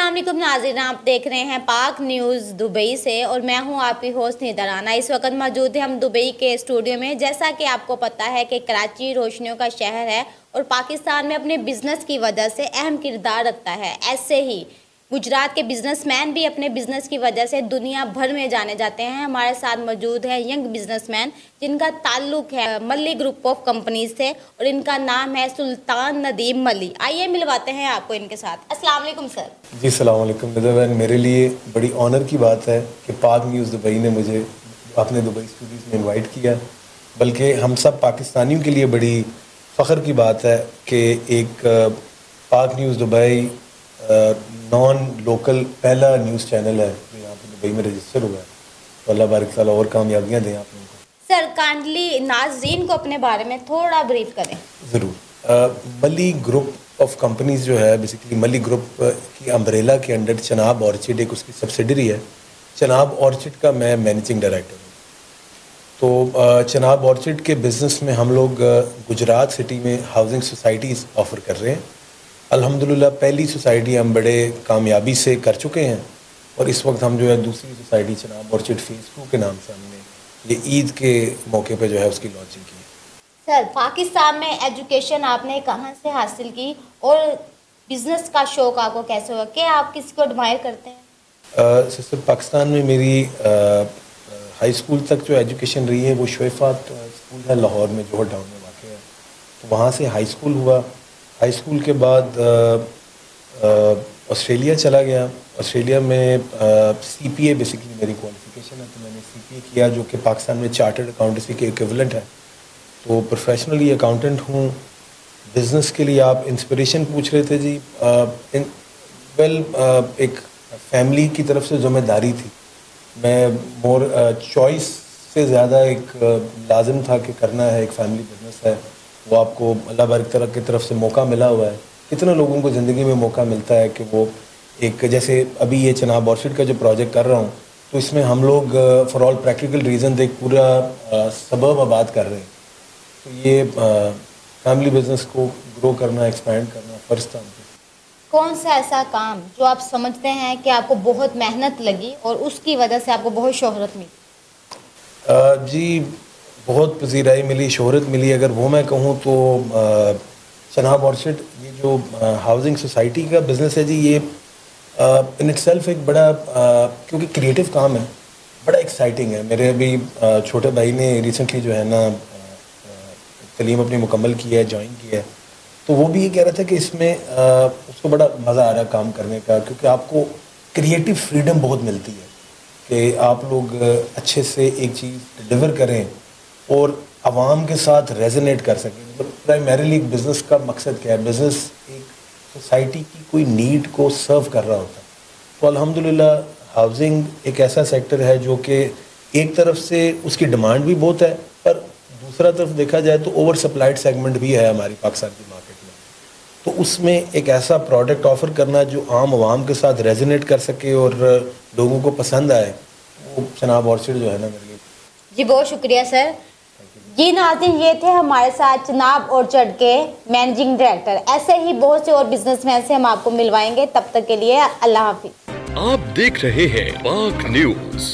अस्सलाम वालेकुम नाज़रीन, आप देख रहे हैं पाक न्यूज़ दुबई से और मैं हूं आपकी होस्ट निदा राना। इस वक्त मौजूद है हम दुबई के स्टूडियो में। जैसा कि आपको पता है कि कराची रोशनियों का शहर है और पाकिस्तान में अपने बिज़नेस की वजह से अहम किरदार रखता है। ऐसे ही गुजरात के बिजनेसमैन भी अपने बिजनेस की वजह से दुनिया भर में जाने जाते हैं। हमारे साथ मौजूद है यंग बिजनेसमैन जिनका ताल्लुक है मल्ली ग्रुप ऑफ कंपनीज से और इनका नाम है सुल्तान नदीम मल्ली। आइए मिलवाते हैं आपको इनके साथ। अस्सलाम वालेकुम सर। जी अस्सलाम वालेकुम निदा बहन, मेरे लिए बड़ी ऑनर की बात है कि पाक न्यूज़ दुबई ने मुझे अपने दुबई स्टूडियोज़ में इनवाइट किया, बल्कि हम सब पाकिस्तानियों के लिए बड़ी फ़ख्र की बात है कि एक पाक न्यूज़ दुबई नॉन लोकल पहला न्यूज़ चैनल है जो यहाँ पे दुबई में रजिस्टर हुआ है। तो अल्लाह बारिक ताला और कामयाबियाँ दें आप लोगों को। सर काइंडली नाज़रीन को अपने बारे में थोड़ा ब्रीफ करें। ज़रूर। मल्ली ग्रुप ऑफ कंपनीज़ जो है बेसिकली मल्ली ग्रुप की अम्ब्रेला के अंडर चनाब ऑर्चिड एक उसकी सब्सिडरी है। चनाब ऑर्चिड का मैं मैनेजिंग डायरेक्टर हूँ। तो चनाब ऑर्चिड के बिज़नेस में हम लोग गुजरात सिटी में हाउसिंग सोसाइटीज़ ऑफ़र कर रहे हैं। अल्हम्दुलिल्लाह पहली सोसाइटी हम बड़े कामयाबी से कर चुके हैं और इस वक्त हम जो है दूसरी सोसाइटी चनाब ऑर्चिड फेज़ 2 के नाम से हमने ये ईद के मौके पे जो है उसकी लॉन्चिंग की है। सर पाकिस्तान में एजुकेशन आपने कहाँ से हासिल की और बिजनेस का शौक आपको कैसे हुआ? क्या आप किसी को एडमायर करते हैं? सिस्टर पाकिस्तान में मेरी हाई स्कूल तक जो एजुकेशन रही है वो शोइफात स्कूल है लाहौर में, जोहर टाउन में वाक़ है। तो वहाँ से हाई स्कूल हुआ। हाई स्कूल के बाद ऑस्ट्रेलिया चला गया। ऑस्ट्रेलिया में CPA बेसिकली मेरी क्वालिफ़िकेशन है, तो मैंने CPA किया जो कि पाकिस्तान में चार्टर्ड अकाउंटेंसी के इक्विवेलेंट है। तो प्रोफेशनली अकाउंटेंट हूँ। बिज़नेस के लिए आप इंस्पिरेशन पूछ रहे थे जी। एक फैमिली की तरफ से ज़िम्मेदारी थी। मैं मोर चॉइस से ज़्यादा एक लाजिम था कि करना है, एक फैमिली बिज़नेस है, वो आपको अल्लाह बारिक ताला की तरफ से मौका मिला हुआ है। कितने लोगों को ज़िंदगी में मौका मिलता है कि वो एक जैसे अभी ये चनाब ऑर्चिड का जो प्रोजेक्ट कर रहा हूँ तो इसमें हम लोग फॉर ऑल प्रैक्टिकल रीज़न एक पूरा सबब आबाद कर रहे हैं। तो ये फैमिली बिज़नेस को ग्रो करना, एक्सपैंड करना फ़र्ज़ था। कौन सा ऐसा काम जो आप समझते हैं कि आपको बहुत मेहनत लगी और उसकी वजह से आपको बहुत शोहरत मिली? जी बहुत पजीराई मिली, शोहरत मिली। अगर वो मैं कहूँ तो चनाब ऑर्चिड ये जो हाउसिंग सोसाइटी का बिज़नेस है जी, ये इन इटसेल्फ एक बड़ा क्योंकि क्रिएटिव काम है, बड़ा एक्साइटिंग है। मेरे अभी छोटे भाई ने रिसेंटली जो है ना तालीम अपनी मुकम्मल की है, ज्वाइन किया है। तो वो भी ये कह रहा था कि इसमें उसको बड़ा मज़ा आ रहा है काम करने का, क्योंकि आपको क्रिएटिव फ्रीडम बहुत मिलती है कि आप लोग अच्छे से एक चीज़ डिलीवर करें और आवाम के साथ रेजोनेट कर सकें। मतलब प्राइमरीली एक बिज़नेस का मकसद क्या है? बिज़नेस एक सोसाइटी की कोई नीड को सर्व कर रहा होता है। तो अल्हम्दुलिल्लाह हाउसिंग एक ऐसा सेक्टर है जो कि एक तरफ से उसकी डिमांड भी बहुत है, पर दूसरा तरफ देखा जाए तो ओवर सप्लाइड सेगमेंट भी है हमारी पाकिस्तान की मार्केट में। तो उसमें एक ऐसा प्रोडक्ट ऑफ़र करना जो आम आवाम के साथ रेजोनेट कर सके और लोगों को पसंद आए, वो चनाब ऑर्चिड जो है ना मेरे लिए। जी बहुत शुक्रिया सर। जी नाज़रीन, ये थे हमारे साथ चनाब ऑर्चिड के मैनेजिंग डायरेक्टर। ऐसे ही बहुत से और बिजनेसमैन से हम आपको मिलवाएंगे। तब तक के लिए अल्लाह हाफिज़। आप देख रहे हैं पाक न्यूज़।